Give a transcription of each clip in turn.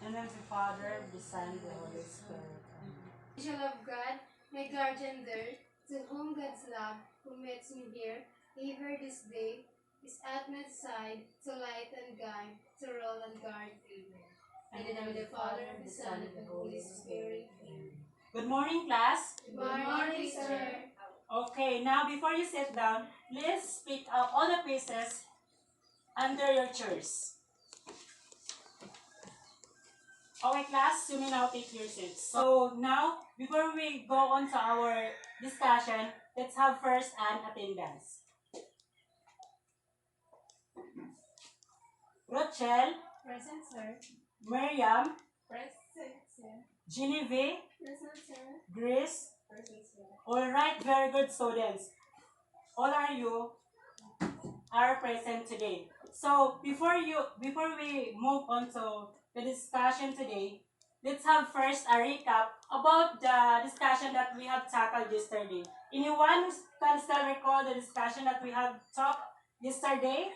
And then the Father, the Son, the Holy Spirit. Angel of God, my guardian there, to whom God's love, who meets me here, ever this day, is at my side, to light and guide, to roll and guard ever. And in the name of the Father, the Son, and the Holy Spirit. Amen. Good morning, class. Good morning, sir. Okay, now before you sit down, let's pick up all the pieces under your chairs. Okay, class, you may now take your seats. So now, before we go on to our discussion, let's have first an attendance. Rochelle, Present, sir. Miriam, Present, sir. Genevieve, Present, sir. Grace. Present, sir. Alright, very good students. All are you are present today. So before we move on to the discussion today, let's have first a recap about the discussion that we have tackled yesterday. Anyone who can still recall the discussion that we have talked yesterday?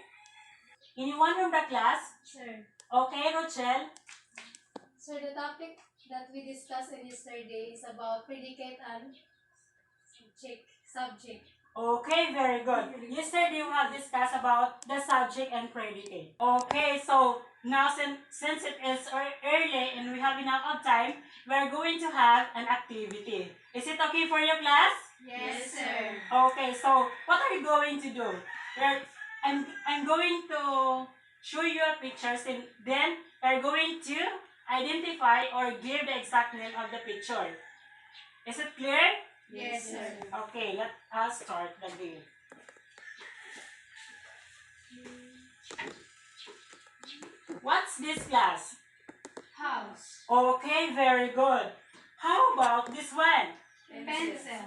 Anyone from the class? Sir. Okay, Rochelle. So the topic that we discussed yesterday is about predicate and subject. Okay, very good. Yesterday we have discussed about the subject and predicate. Okay, so now since it is early and we have enough of time, we are going to have an activity. Is it okay for your class? Yes, sir. Okay, so what are you going to do? I'm going to show you a pictures and then we're going to identify or give the exact name of the picture. Is it clear? Yes, sir. Okay, let us start the game. What's this class? House. Okay, very good. How about this one? Pencil.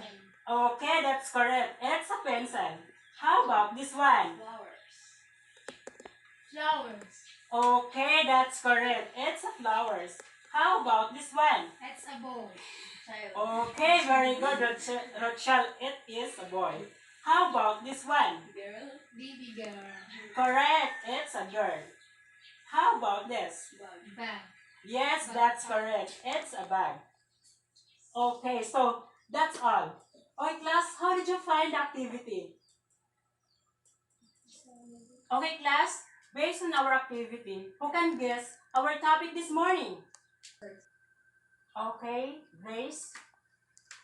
Okay, that's correct. It's a pencil. How about this one? Flowers. Okay, that's correct. It's a flowers. How about this one? It's a boy. Okay, very good, Rochelle. It is a boy. How about this one? Girl. Baby girl. Correct. It's a girl. How about this? Bag. Yes, that's correct. It's a bag. Okay, so that's all. Okay, class, how did you find the activity? Okay, class, based on our activity, who can guess our topic this morning? Okay, Grace.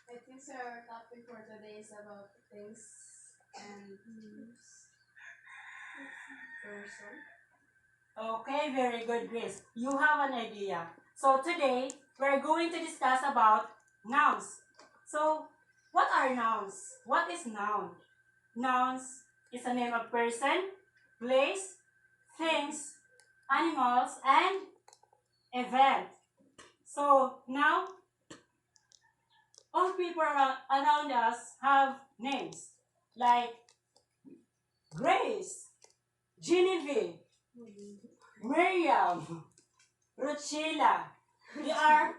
I think, sir, our topic for today is about things and person. Okay, very good, Grace. You have an idea. So today, we're going to discuss about nouns. So, what are nouns? What is noun? Nouns is a name of person, place, things, animals, and event. So, now, all people around us have names like Grace, Genevieve, Miriam, Rochella. They are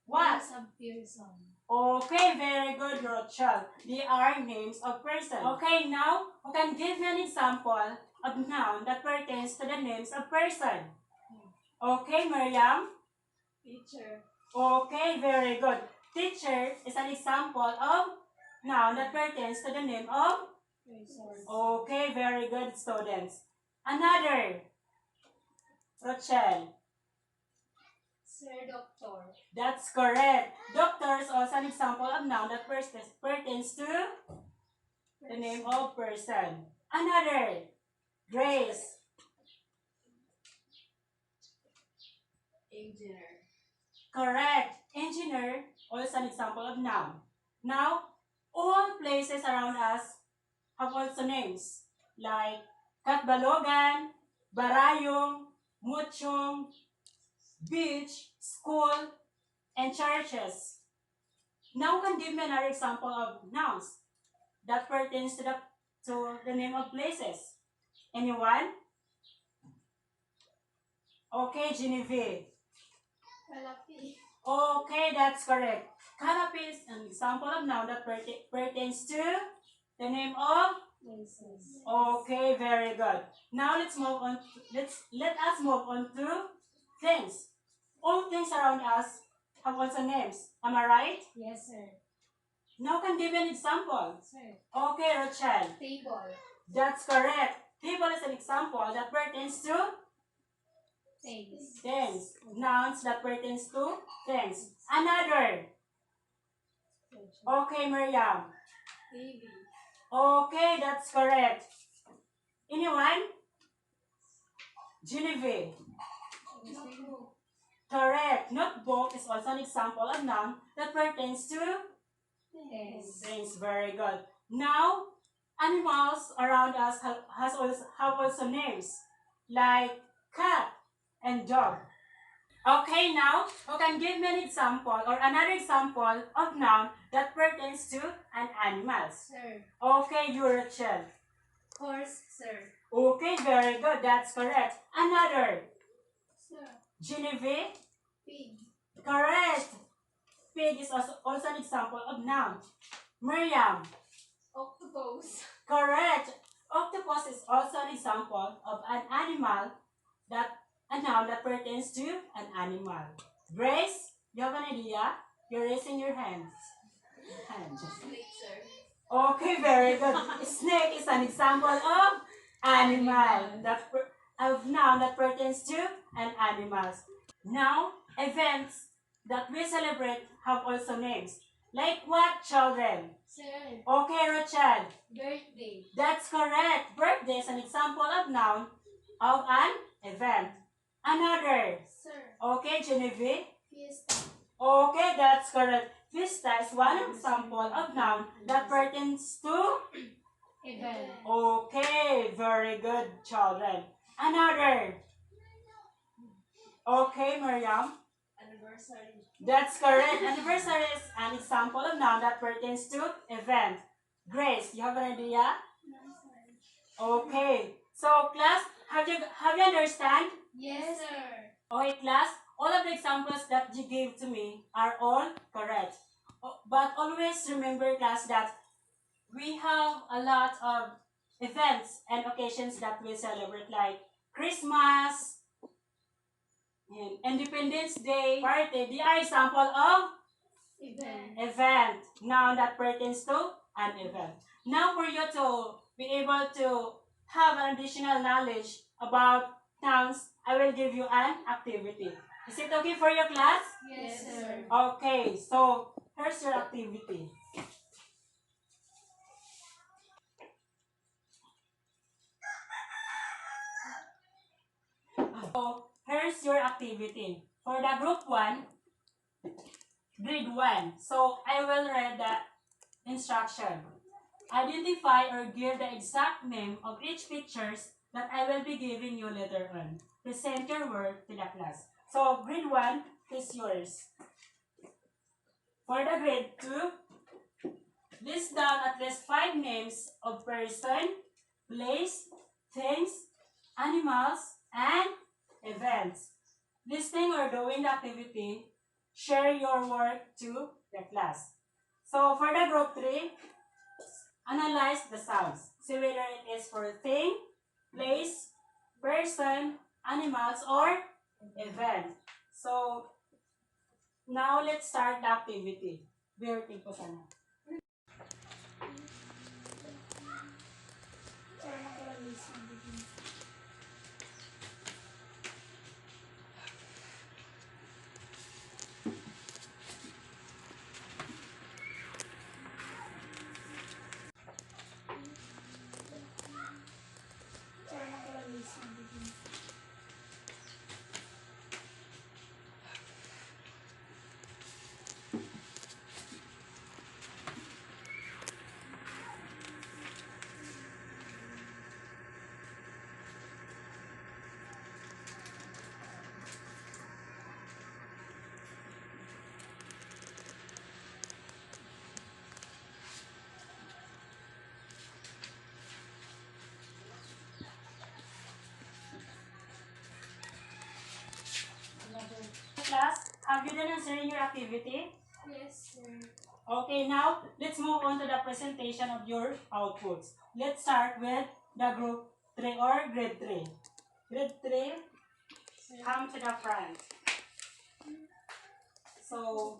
what? Names of person. Okay, very good, Rochelle. They are names of person. Okay, now you can give me an example of noun that pertains to the names of person. Okay, Miriam. Teacher. Okay, very good. Teacher is an example of noun that pertains to the name of. Person. Okay, very good, students. Another. Rochelle. Sir, doctor. That's correct. Doctor is also an example of noun that pertains to the name of person. Another. Grace. Engineer. Correct. Engineer, also an example of noun. Now, all places around us have also names like Katbalogan, Barayong, Muchong, beach, school, and churches. Now can give me another example of nouns that pertains to the name of places. Anyone? Okay, Genevieve. Kalapi. Okay, that's correct. Canopy is an example of noun that pertains to the name of Places. Okay, very good. Now let's move on. Let us move on to things. All things around us have also names. Am I right? Yes, sir. Now can give an example. Sir. Okay, Rachel. Table. That's correct. Table is an example that pertains to Things. things. Nouns that pertains to things. Another. Okay, Miriam. TV. Okay, that's correct. Anyone? Genevieve. Notebook. Correct. Notebook is also an example of noun that pertains to Things. things. Very good. Now, animals around us have also names like cat and dog. Okay, now you can give me an example or another example of noun that pertains to an animal. Sir. Okay, you Rachel. Horse, sir. Okay, very good. That's correct. Another. Sir. Genevieve. Pig. Correct. Pig is also an example of noun. Miriam. Octopus. Correct. Octopus is also an example of an animal a noun that pertains to an animal. Grace, you have an idea? You're raising your hands. Snake, sir. Okay, very good. Snake is an example of animal of noun that pertains to an animal. Now, events that we celebrate have also names. Like what, children? Sir. Okay, Rachel. Birthday. That's correct. Birthday is an example of noun of an event. Another. Sir. Okay, Genevieve. Fiesta. Okay, that's correct. Fiesta is one example of noun that pertains to. Event. Okay, very good, children. Another. Okay, Miriam. Anniversary. That's correct. Anniversary is an example of noun that pertains to event. Grace, you have an idea? No, sir. Okay. So, class, have you understand? Yes, sir. Okay, class, all of the examples that you gave to me are all correct. But always remember, class, that we have a lot of events and occasions that we celebrate, like Christmas, and Independence Day, birthday. They are example of event, noun that pertains to an event. Now, for you to be able to have an additional knowledge about nouns, I will give you an activity. Is it okay for your class? Yes, sir. Okay, so here's your activity. So here's your activity. For the group 1, grade 1. So I will read the instruction. Identify or give the exact name of each pictures that I will be giving you later on. Present your work to the class. So grade 1 is yours. For the grade 2, list down at least 5 names of person, place, things, animals, and events. Listing or doing the activity, share your work to the class. So for the group 3, analyze the sounds. See whether it is for thing, place, person, animals, or event. So now let's start the activity. Waiting po sana. Class, have you done answering your activity? Yes, sir. Okay, now let's move on to the presentation of your outputs. Let's start with the group 3 or grade 3. Grade 3, come to the front. So,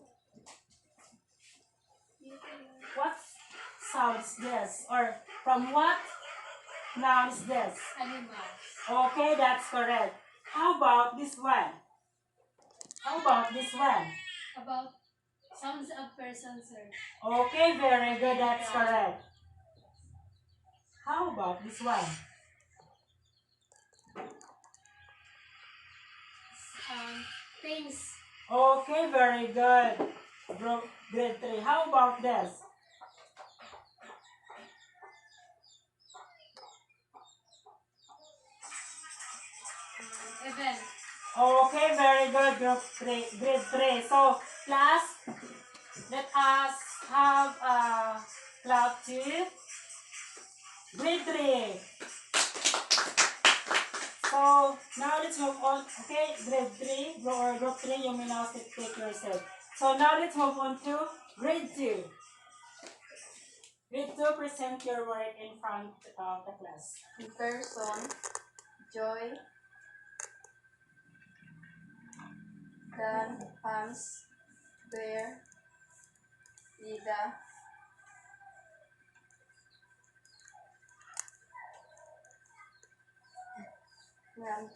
what sounds this? Or from what noun is this? Animals. Okay, that's correct. How about this one? How about this one? About sounds of person, sir. Okay, very good, that's correct. How about this one? Things. Okay, very good. Grade 3. How about this? Event. Okay, very good. Grade 3. So, class, let us have a clap to grade 3. So, now let's move on. Okay, grade 3, group 3, you may now take yourself. So, now let's move on to grade 2. Grade 2, present your work in front of the class. Person, Joy, Dan, Hans, Bear, Ida,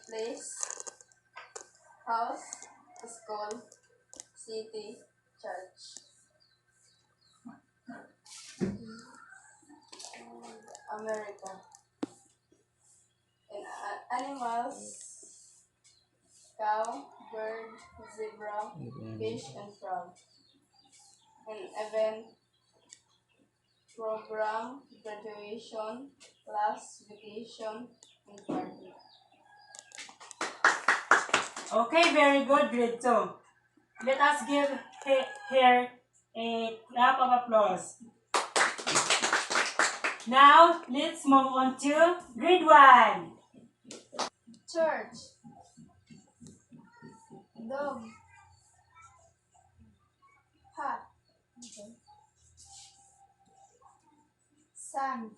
Place, House, School, City, Church, America. And animals, cow, bird, zebra, fish, and frog. An event, program, graduation, class, vacation, and party. Okay, very good, grade 2. Let us give here a clap of applause. Now, let's move on to grade 1. Church, dog, hat, sun,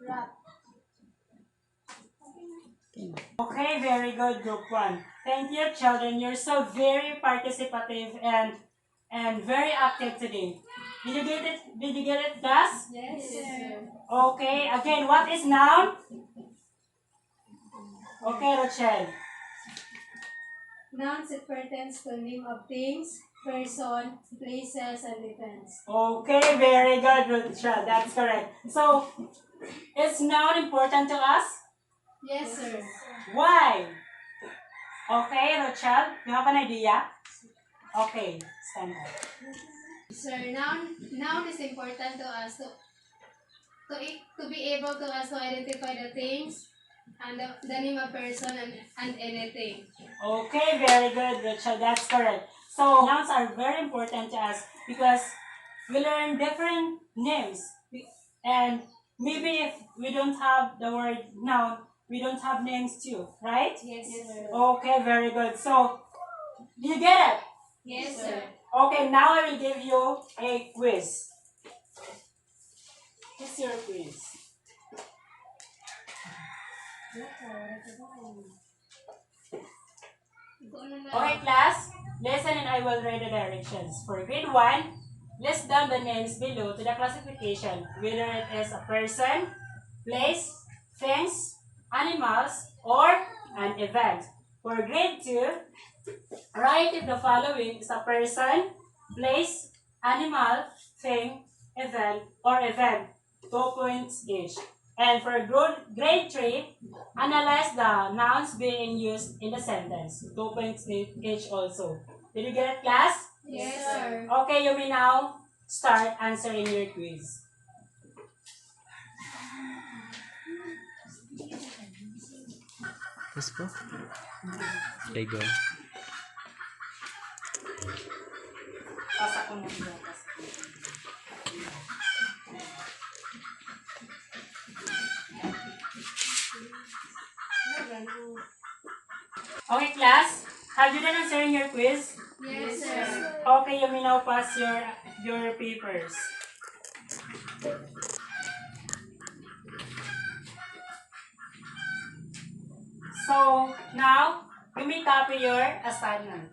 rat. Okay, very good, group 1. Thank you, children. You're so very participative and very active today. Did you get it? Did you get it, class? Yes, sir. Okay, again, what is noun? Okay, Rochelle. Nouns, it pertains to name of things, person, places, and events. Okay, very good, Rochelle. That's correct. So, is noun important to us? Yes, sir. Why? Okay, Rochelle, you have an idea? Okay, stand up. Sir, noun is important to us to be able to us to identify the things and the name of person and anything. Okay, very good, Rachel. That's correct. So, nouns are very important to us because we learn different names. And maybe if we don't have the word noun, we don't have names too, right? Yes, sir. Okay, very good. So, do you get it? Yes, sir. Okay, now I will give you a quiz. What's your quiz? Okay, class, listen and I will read the directions. For grade 1, list down the names below to the classification, whether it is a person, place, things, animals, or an event. For grade 2, write if the following is a person, place, animal, thing, event, or event. 2 points each. And for grade 3, analyze the nouns being used in the sentence. 2 points each also. Did you get it, class? Yes, sir. Okay, you may now start answering your quiz. Yes po. Lego. Pasa ko na siya. Okay, class. Have you done answering your quiz? Yes, sir. Okay, you may now pass your your papers. So, now, you may copy your assignment.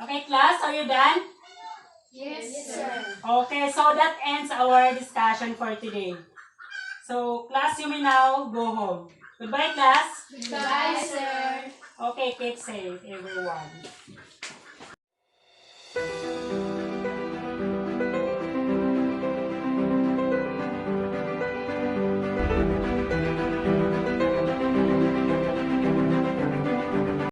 Okay, class, are you done? Yes, sir. Okay, so that ends our discussion for today. So, class, you may now go home. Goodbye, class. Goodbye, sir. Okay, keep safe, everyone.